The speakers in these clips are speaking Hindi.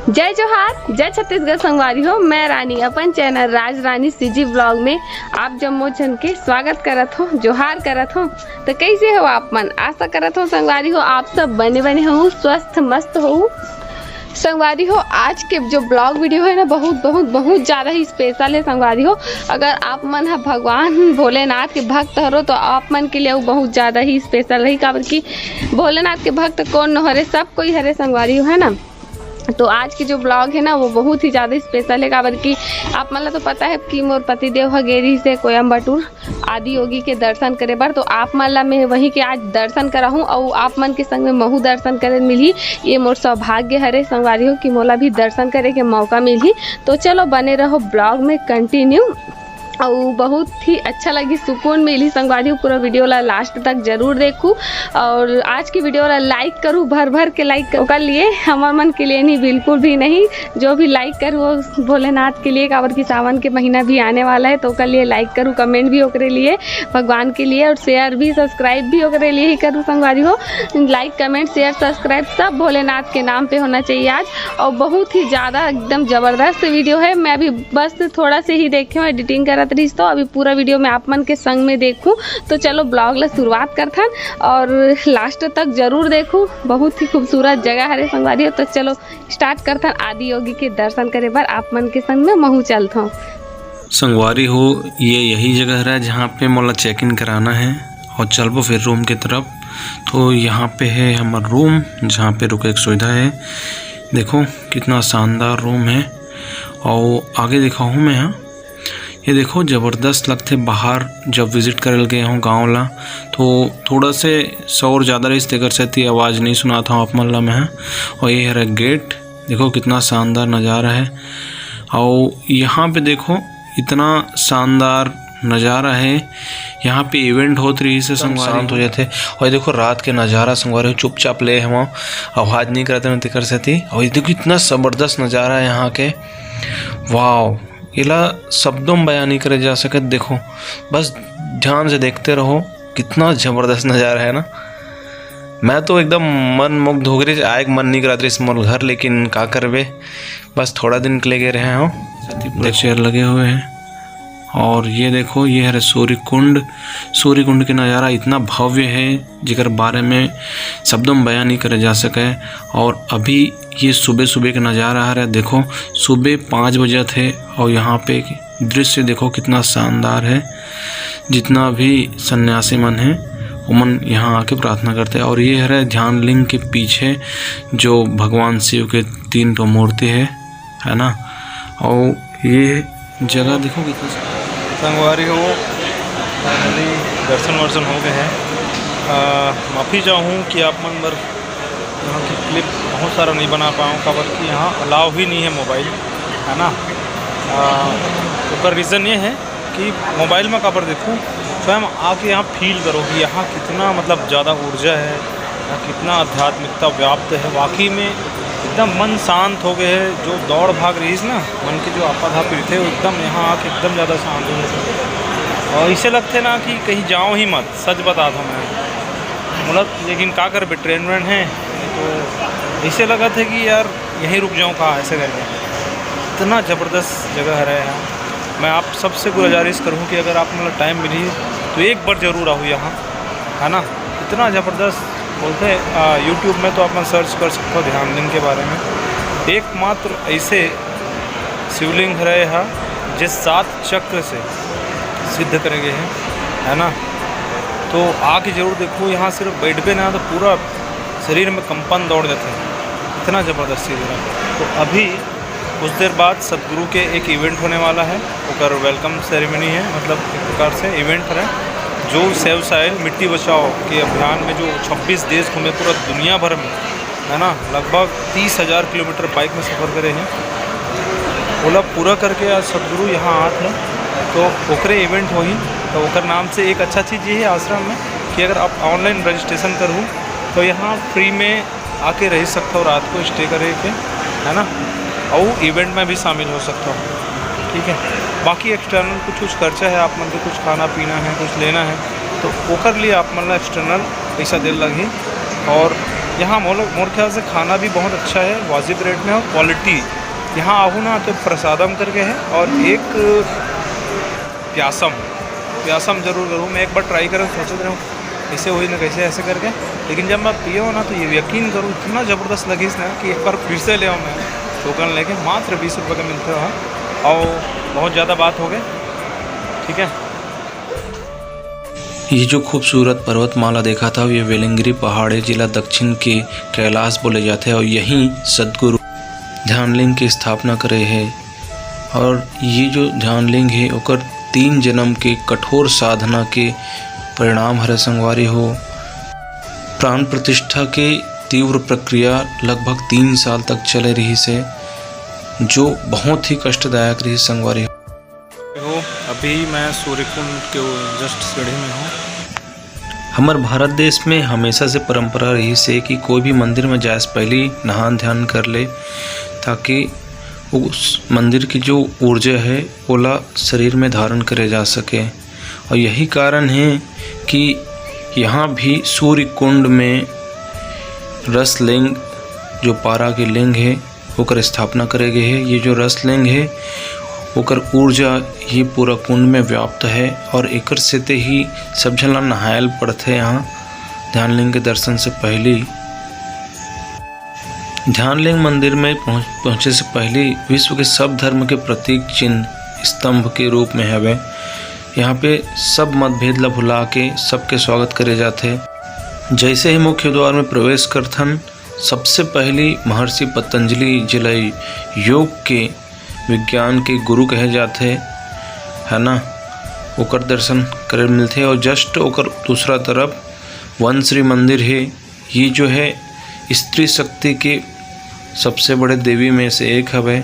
जय जोहार, जय छत्तीसगढ़ संगवारी हो। मैं रानी अपन चैनल राज रानी सीजी ब्लॉग में आप जम्मो जन के स्वागत करत हो, जोहार करत हो। तो कैसे हो आप मन? आशा करत हो संगवारी हो आप सब बने बने हो, स्वस्थ मस्त हो संगवारी हो। आज के जो ब्लॉग वीडियो है ना बहुत ज़्यादा ही स्पेशल है संगवारी हो। अगर आप मन है भगवान भोलेनाथ के भक्त हो तो आप मन के लिए वो बहुत ज़्यादा ही स्पेशल रही, काबर कि भोलेनाथ के भक्त कौन न हरे, सब कोई हरे संगवारी हो, है ना। तो आज की जो ब्लॉग है ना वो बहुत ही ज़्यादा स्पेशल है, काबर कि आप मन तो पता है कि मोर पतिदेव हगेरी से कोयम्बटूर आदि योगी के दर्शन करे बर। तो आप मन ला मैं वहीं के आज दर्शन कराहूँ और आप मन के संग में महू दर्शन करे मिली। ये मोर सौभाग्य हरे संगवारी हो कि मोला भी दर्शन करे के मौका मिली। तो चलो बने रहो ब्लॉग में कंटिन्यू, और बहुत ही अच्छा लगी, सुकून मिली संगवारी। पूरा वीडियो ला लास्ट तक जरूर देखूँ और आज की वीडियो ला लाइक करूँ, भर के लाइक कर लिए, हमार मन के लिए नहीं, बिल्कुल भी नहीं। जो भी लाइक करूँ वो भोलेनाथ के लिए, काबर की सावन के महीना भी आने वाला है तो ओकर लिए लाइक करूँ, कमेंट भी ओकरे लिए भगवान के लिए, और शेयर भी सब्सक्राइब भी ओकरे लिए ही करूँ संगवारी हो। लाइक कमेंट शेयर सब्सक्राइब सब भोलेनाथ के नाम पे होना चाहिए आज। और बहुत ही ज़्यादा एकदम ज़बरदस्त वीडियो है। मैं अभी बस थोड़ा से ही देखे हूँ, एडिटिंग करत रही, तो अभी पूरा वीडियो मैं आप मन के संग में देखूं। तो चलो ब्लॉग ला शुरुआत करथन और लास्ट तक जरूर देखूं। बहुत ही खूबसूरत जगह है संगवारी हो। तो चलो स्टार्ट करथन आदि योगी के दर्शन करे बर आप मन के संग में महू चलथों संगवारी हो। ये यही जगह है जहाँ पे मोला चेक इन कराना है और चलबो फिर रूम की तरफ। तो यहाँ पे है हमारा रूम जहाँ पे रुके एक सुविधा है। देखो कितना शानदार रूम है। और आगे देखा हूँ मैं, यहाँ ये देखो ज़बरदस्त लगते। बाहर जब विज़िट कर गए हूँ गाँव ला तो थोड़ा से शोर ज़्यादा रही, कर सकती आवाज़ नहीं सुनाता हूँ आप मन ला मैं। और ये है गेट, देखो कितना शानदार नज़ारा है। और यहाँ पे देखो इतना शानदार नज़ारा है। यहाँ पे इवेंट होती रही से शांत हो जाते। और ये देखो रात के नज़ारा संगवारी, चुपचाप ले हम आवाज़ नहीं करते न कर सकती। और ये देखो इतना ज़बरदस्त नज़ारा है यहाँ के, वाह, इला शब्दों में बयान नहीं करे जा सके। देखो बस ध्यान से देखते रहो, कितना ज़बरदस्त नज़ारा है ना। मैं तो एकदम मन मुग्ध हो गई, आए मन नहीं करा इस मोर घर, लेकिन का करबे, बस थोड़ा दिन के लिए रहे हो। चेयर लगे हुए हैं। और ये देखो ये है सूर्य कुंड के नज़ारा इतना भव्य है जिकर बारे में शब्दों में बयान नहीं करे जा सके। और अभी ये सुबह का नज़ारा है। देखो सुबह 5 बजे थे और यहाँ पे दृश्य देखो कितना शानदार है। जितना भी सन्यासी मन है वो मन यहाँ आके प्रार्थना करते हैं। और ये है ध्यान लिंग के पीछे जो भगवान शिव के 3 तो मूर्ति है ना। और ये जगह देखो कितना संगवारी हो। फाइनली दर्शन वर्शन हो गए हैं। माफ़ी चाहूँ कि आप मन बर यहाँ की क्लिप बहुत सारा नहीं बना पाऊँ, काबर कि यहाँ अलाउ ही नहीं है मोबाइल, है ना। उसका रीज़न ये है कि मोबाइल में काबर देखूँ, स्वयं आके यहाँ फील करो कि यहाँ कितना मतलब ज़्यादा ऊर्जा है, यहाँ कितना आध्यात्मिकता व्याप्त है। वाकई में एकदम मन शांत हो गए है। जो दौड़ भाग रही है ना मन के, जो आपाधापी थे वो एकदम यहाँ आके एकदम ज़्यादा शांत हो गए। और इसे लगते ना कि कहीं जाओ ही मत, सच बता था मैं मतलब। लेकिन का कर ट्रेन व्रेन है तो इसे लगा था कि यार यहीं रुक जाऊँ कहाँ, ऐसे करके। इतना ज़बरदस्त जगह है यहाँ। मैं आप सबसे गुजारिश करूँ कि अगर आप मतलब टाइम मिली तो एक बार ज़रूर आओ यहाँ, है ना। इतना ज़बरदस्त बोलते हैं। यूट्यूब में तो आप सर्च कर सकते हो ध्यान लिंग के बारे में। एकमात्र ऐसे शिवलिंग रहे हैं जिस 7 चक्र से सिद्ध करेंगे हैं, है ना। तो आके ज़रूर देखो। यहाँ सिर्फ बैठ पे ना तो पूरा शरीर में कंपन दौड़ जाते हैं, इतना ज़बरदस्त चीज़ है। तो अभी कुछ देर बाद सदगुरु के एक इवेंट होने वाला है, ओकर वेलकम सेरेमनी है, मतलब एक प्रकार से इवेंट है। जो सेव साइल मिट्टी बचाओ के अभियान में जो 26 देश घूमे पूरा दुनिया भर में, है ना। लगभग 30,000 किलोमीटर बाइक में सफ़र करे हैं। ओला पूरा करके आज सदगुरु यहाँ आते हैं तो ओकरे इवेंट हो ही। तो ओकर नाम से एक अच्छा चीज़ ये है आश्रम में कि अगर आप ऑनलाइन रजिस्ट्रेशन करूँ तो यहाँ फ्री में आके रह सकते हो, रात को स्टे करे के, है ना। और इवेंट में भी शामिल हो सकता हो, ठीक है। बाकी एक्सटर्नल कुछ खर्चा है, आप मन के कुछ खाना पीना है, कुछ लेना है तो ओकर लिए आप मन एक्सटर्नल पैसा दे लगी। और यहाँ मोर ख्याल से खाना भी बहुत अच्छा है, वाजिब रेट में और क्वालिटी। यहाँ आहू ना तो प्रसादम करके है और एक प्यासम ज़रूर करूँ। मैं एक बार ट्राई करें सोच रहा हूँ कैसे हुई ना कैसे ऐसे करके, लेकिन जब मैं पियो ना तो ये यकीन करूँ इतना ज़बरदस्त लगी ना कि एक बार फिर से ले आओ। मैं टोकन लेके मात्र 20 रुपये का मिलते हो। और बहुत ज़्यादा बात हो गई, ठीक है। ये जो खूबसूरत पर्वतमाला देखा था ये वेलिंगरी पहाड़ है, जिला दक्षिण के कैलाश बोले जाते हैं और यहीं सदगुरु ध्यानलिंग की स्थापना करे है। और ये जो ध्यानलिंग है ओकर 3 जन्म के कठोर साधना के परिणाम हरे संगवारी हो। प्राण प्रतिष्ठा के तीव्र प्रक्रिया लगभग 3 साल तक चले रही से, जो बहुत ही कष्टदायक रही संगवारी हो। अभी मैं सूर्यकुंड के जस्ट सीढ़ी में हूँ। हमार भारत देश में हमेशा से परंपरा रही से कि कोई भी मंदिर में जाए से पहले नहान ध्यान कर ले, ताकि उस मंदिर की जो ऊर्जा है ओला शरीर में धारण करे जा सके। और यही कारण है कि यहाँ भी सूर्य कुंड में रसलिंग जो पारा के लिंग है ओकर स्थापना करे गए है। ये जो रसलिंग है ओकर ऊर्जा ये पूरा कुंड में व्याप्त है और एकर से ते ही सब झला नहायल पड़ते यहाँ ध्यानलिंग के दर्शन से पहले। ध्यानलिंग मंदिर में पहुँचे से पहले विश्व के सब धर्म के प्रतीक चिन्ह स्तंभ के रूप में हवे। यहाँ पे सब मतभेद ला भुला के सबके स्वागत करे जाते। जैसे ही मुख्य द्वार में प्रवेश करथन सबसे पहली महर्षि पतंजलि जिलाई योग के विज्ञान के गुरु कहे जाते है ना, ओकर दर्शन करे मिलते। और जस्ट ओकर दूसरा तरफ वनश्री मंदिर है। ये जो है स्त्री शक्ति के सबसे बड़े देवी में से एक हवे।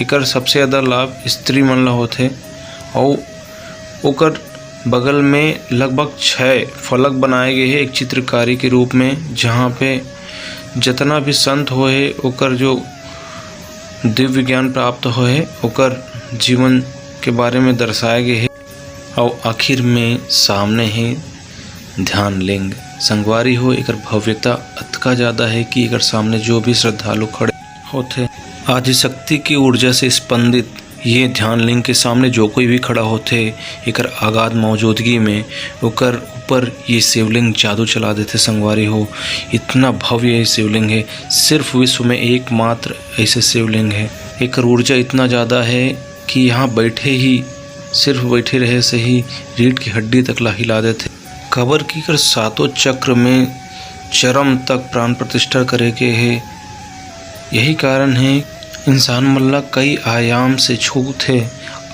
एकर सबसे ज़्यादा लाभ स्त्री मन ला होते। और ओकर बगल में लगभग 6 फलक बनाए गए हैं एक चित्रकारी के रूप में, जहाँ पे जितना भी संत होए ओकर जो दिव्य ज्ञान प्राप्त होए ओकर जीवन के बारे में दर्शाए गए हैं। और आखिर में सामने ही ध्यानलिंग संगवारी हो। एकर भव्यता अतका ज़्यादा है कि एकर सामने जो भी श्रद्धालु खड़े होते आदिशक्ति की ऊर्जा से स्पंदित ये ध्यानलिंग के सामने जो कोई भी खड़ा होते एकर आगाध मौजूदगी में ओकर ऊपर ये शिवलिंग जादू चला देते संगवारी हो। इतना भव्य ये शिवलिंग है, सिर्फ विश्व में एकमात्र ऐसे शिवलिंग है। एकर ऊर्जा इतना ज़्यादा है कि यहाँ सिर्फ बैठे रहे से ही रीढ़ की हड्डी तक ला हिला देते। कबर की कर 7 चक्र में चरम तक प्राण प्रतिष्ठा करे के है। यही कारण है इंसान मल्ला कई आयाम से छूते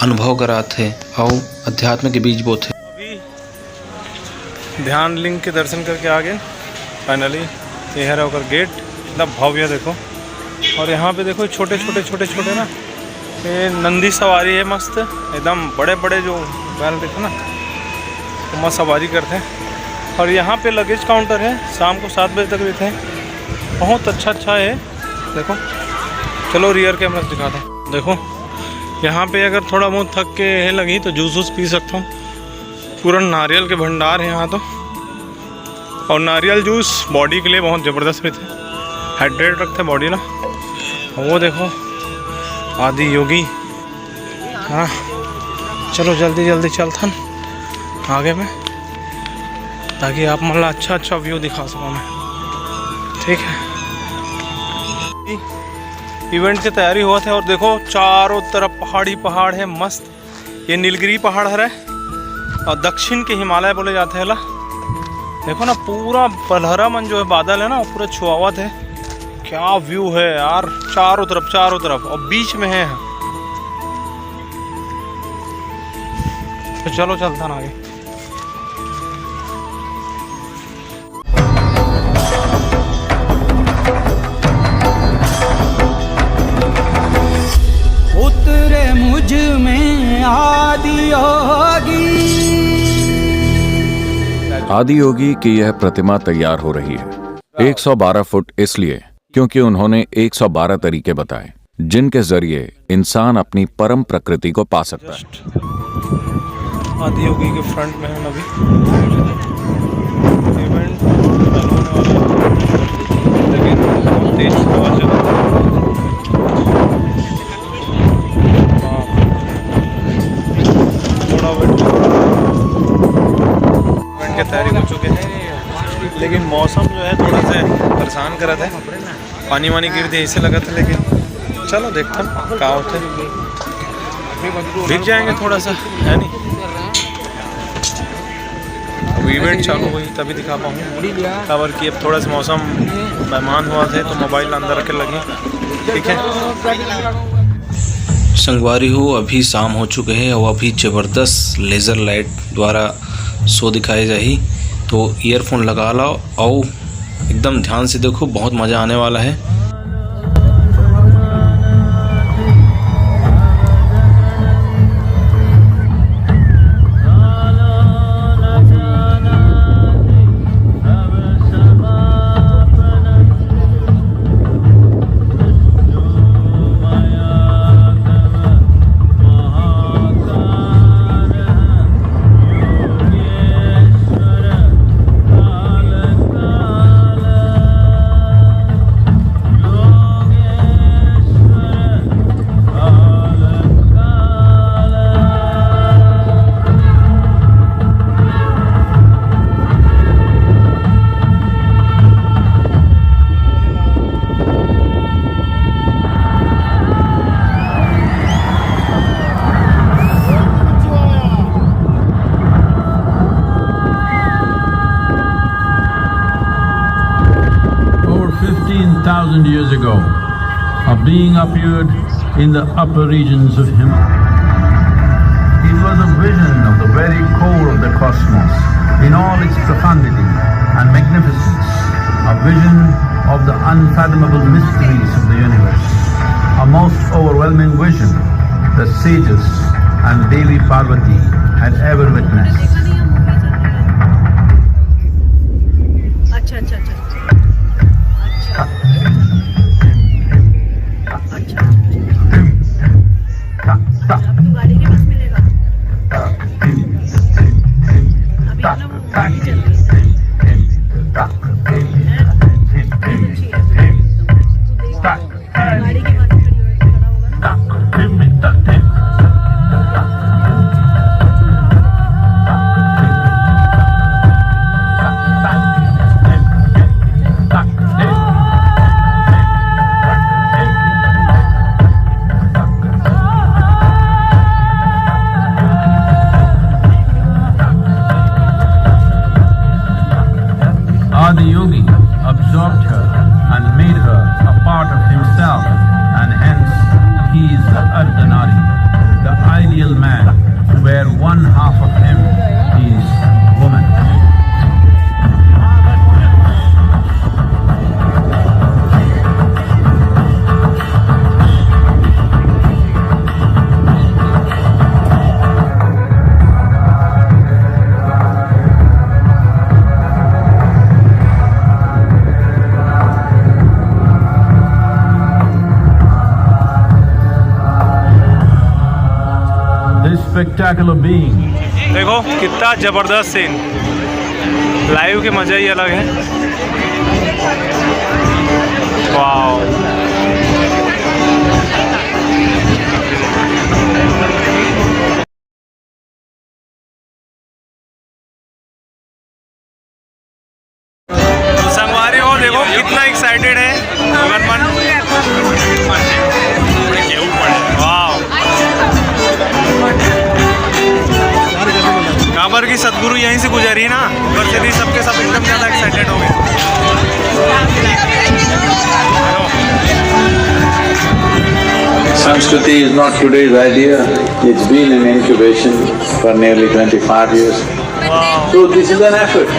अनुभव कराते और अध्यात्म के बीज बोते। अभी ध्यानलिंग के दर्शन करके आ गए फाइनली। ये है होकर गेट, इतना भव्य देखो। और यहाँ पे देखो छोटे छोटे ना ये नंदी सवारी है, मस्त एकदम बड़े बड़े जो बैल देखो ना तो मस्त सवारी करते हैं। और यहाँ पे लगेज काउंटर है, शाम को 7 बजे तक रहते हैं। बहुत अच्छा है देखो। चलो रियर कैमरा से दिखाता हूँ। देखो यहाँ पे अगर थोड़ा बहुत थक के लगी तो जूस पी सकता हूँ। पूरा नारियल के भंडार है यहाँ तो। और नारियल जूस बॉडी के लिए बहुत ज़बरदस्त रहते हैं, हाइड्रेट रखते हैं बॉडी ना। वो देखो आदि योगी। हाँ चलो जल्दी चलता आगे में, ताकि आप मतलब अच्छा व्यू दिखा सकूँ मैं, ठीक है। इवेंट की तैयारी हुआ था और देखो चारों तरफ पहाड़ है मस्त। ये नीलगिरी पहाड़ है और दक्षिण के हिमालय बोले जाते हैं ला। देखो ना पूरा पलहरा मन जो है बादल है ना पूरा छुआवत है। क्या व्यू है यार, चारों तरफ और बीच में है। तो चलो चलता ना आगे। उतरे मुझ में आदि योगी की यह प्रतिमा तैयार हो रही है 112 फुट, इसलिए क्योंकि उन्होंने 112 तरीके बताए जिनके जरिए इंसान अपनी परम प्रकृति को पा सकता है। आदि योगी के फ्रंट में है अभी इवेंट होने वाला है। लेकिन मौसम जो है थोड़ा सा परेशान कर रहा था, पानी वानी गिरते ऐसे लगा था, लेकिन चलो देखते हैं क्या होता है, भीग जाएंगे थोड़ा सा, है नहीं। अब इवेंट चालू हुई तभी दिखा पाऊँ खबर की। अब थोड़ा सा मौसम मेहमान हुआ थे तो मोबाइल अंदर रख के लगे, ठीक है। संगवारी हो, अभी शाम हो चुके हैं और अभी ज़बरदस्त लेज़र लाइट द्वारा शो दिखाई जाही। तो ईयरफोन लगा लो और एकदम ध्यान से देखो, बहुत मज़ा आने वाला है। Years ago, a being appeared in the upper regions of Himalaya. It was a vision of the very core of the cosmos in all its profundity and magnificence, a vision of the unfathomable mysteries of the universe, a most overwhelming vision that sages and Devi Parvati had ever witnessed. Adi Yogi absorbed her and made her a part of himself, and hence he is the Ardhanari, the ideal man, where one half of him is woman. Spectacular being. देखो कितना जबरदस्त सीन, लाइव के मजा ही अलग है। वाओ, तो संगवारी हो देखो कितना एक्साइटेड है गगनमन। काबर की सदगुरु यहीं से गुजरी ना, ऊपर से भी सबके सब एकदम ज़्यादा एक्साइटेड हो गए। Samskriti is not today's idea, it's been in incubation for nearly 25 years. So this is an effort,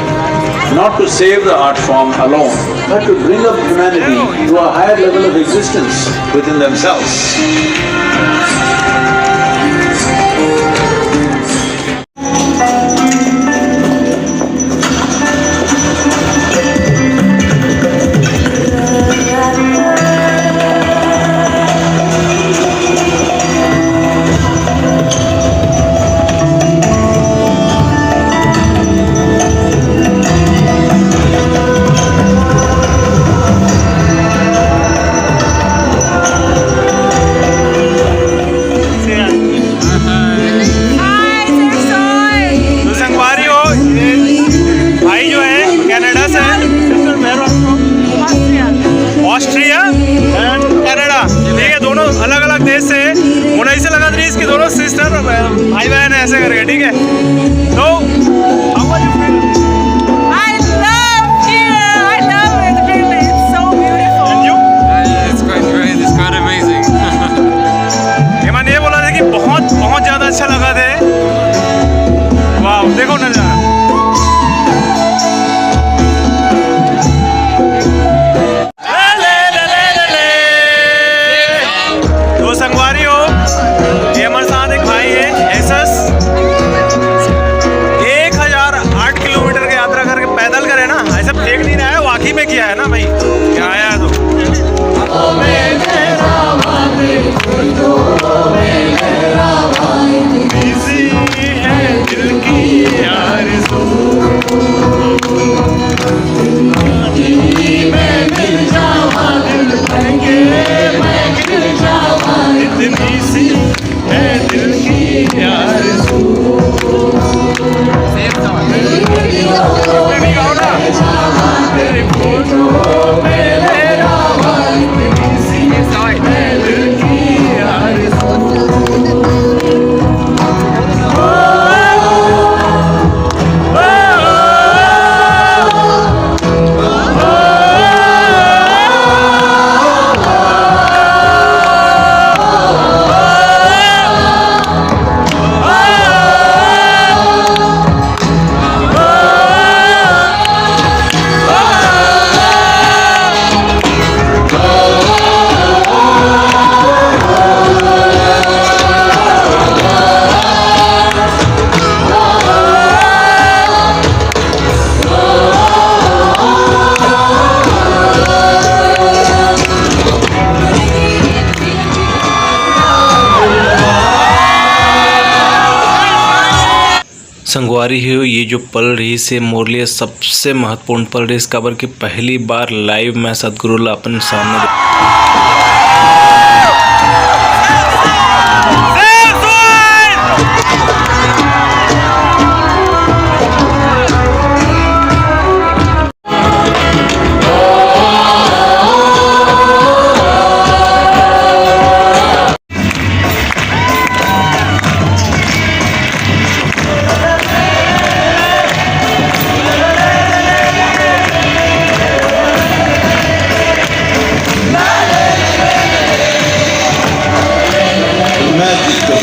not to save the art form alone, but to bring up humanity to a higher level of existence within themselves. भाई बहन ऐसे करके, ठीक है। तो how are you feel? I love here. I love it. Really, it's so beautiful. And you? It's quite great. It's quite amazing. Hemant ये बोला था कि बहुत बहुत ज़्यादा अच्छा लगा थे। वाह, देखो नज़ारा। तो संगवारी हो, ये हमारे साथ एक भाई है एसएस, 1008 किलोमीटर की यात्रा करके पैदल करे ना, ऐसे फेंक नहीं रहा है, वाकई में किया है ना भाई, क्या आया है तो। संगवारी है ये जो पल रही से मोर लिए सबसे महत्वपूर्ण पल रही, इस खबर की पहली बार लाइव मैं सदगुरु ला अपन सामने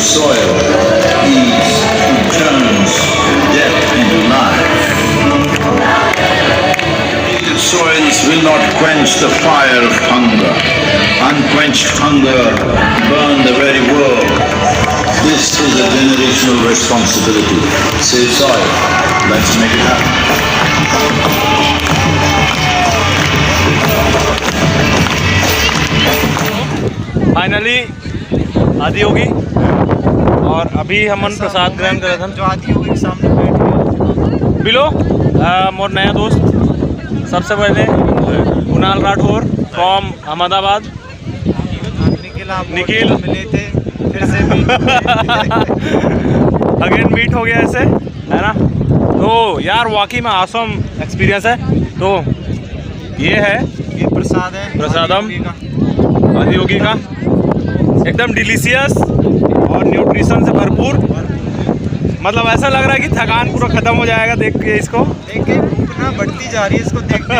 soil, ease, turns death into life. Heated soils will not quench the fire of hunger. Unquenched hunger burn the very world. This is a generational responsibility. Save soil. Let's make it happen. Finally आदि होगी और अभी हमन प्रसाद ग्रहण करे थे जो आदि होगी सामने बैठे बिलो मोर नया दोस्त सबसे पहले कुणाल राठौर फ्रॉम अहमदाबाद निखिल मिले थे फिर से अगेन मीट हो गया ऐसे है ना। तो यार वाकई में आसम एक्सपीरियंस है। तो ये है, ये प्रसाद है प्रसादम आदि योगी का, एकदम डिलीशियस और न्यूट्रिशन से भरपूर। मतलब ऐसा लग रहा है कि थकान पूरा खत्म हो जाएगा देख के इसको, देख के भूख ना बढ़ती जा रही है इसको देख के।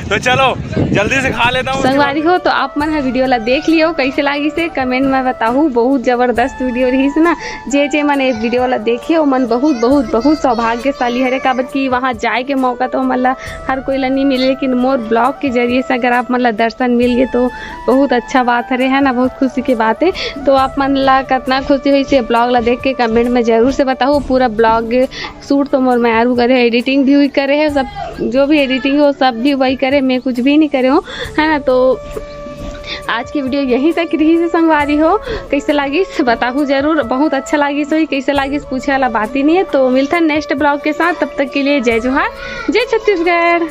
तो चलो जल्दी से खा लेता हूँ। संगवारी हो तो आप मन वीडियो ला देख लियो, कैसे लगी से कमेंट में बताहू। बहुत जबरदस्त वीडियो रही से ना, जे जे मन वीडियो ला देखे वो मन बहुत बहुत बहुत सौभाग्यशाली है। काबर कि वहाँ जाए के मौका तो मतलब हर कोई ला नहीं मिले, लेकिन मोर ब्लॉग के जरिए से अगर आप मतलब दर्शन मिल गए तो बहुत अच्छा बात है ना, बहुत खुशी की बात है। तो आप मन ला कितना खुशी हुई से ब्लॉग ला देख के कमेंट में जरूर से बताओ। पूरा ब्लॉग शूट तो मोर मैं करे, एडिटिंग भी हुई करे है, सब जो भी एडिटिंग हो सब भी वही करे, मैं कुछ भी नहीं करे हूँ है ना। तो आज की वीडियो यहीं तक रही से संगवारी हो, कैसे लगी बताओ जरूर। बहुत अच्छा लगी सही, कैसे लगी पूछे वाला बात ही नहीं है। तो मिलता है नेक्स्ट ब्लॉग के साथ, तब तक के लिए जय जोहार, जय छत्तीसगढ़।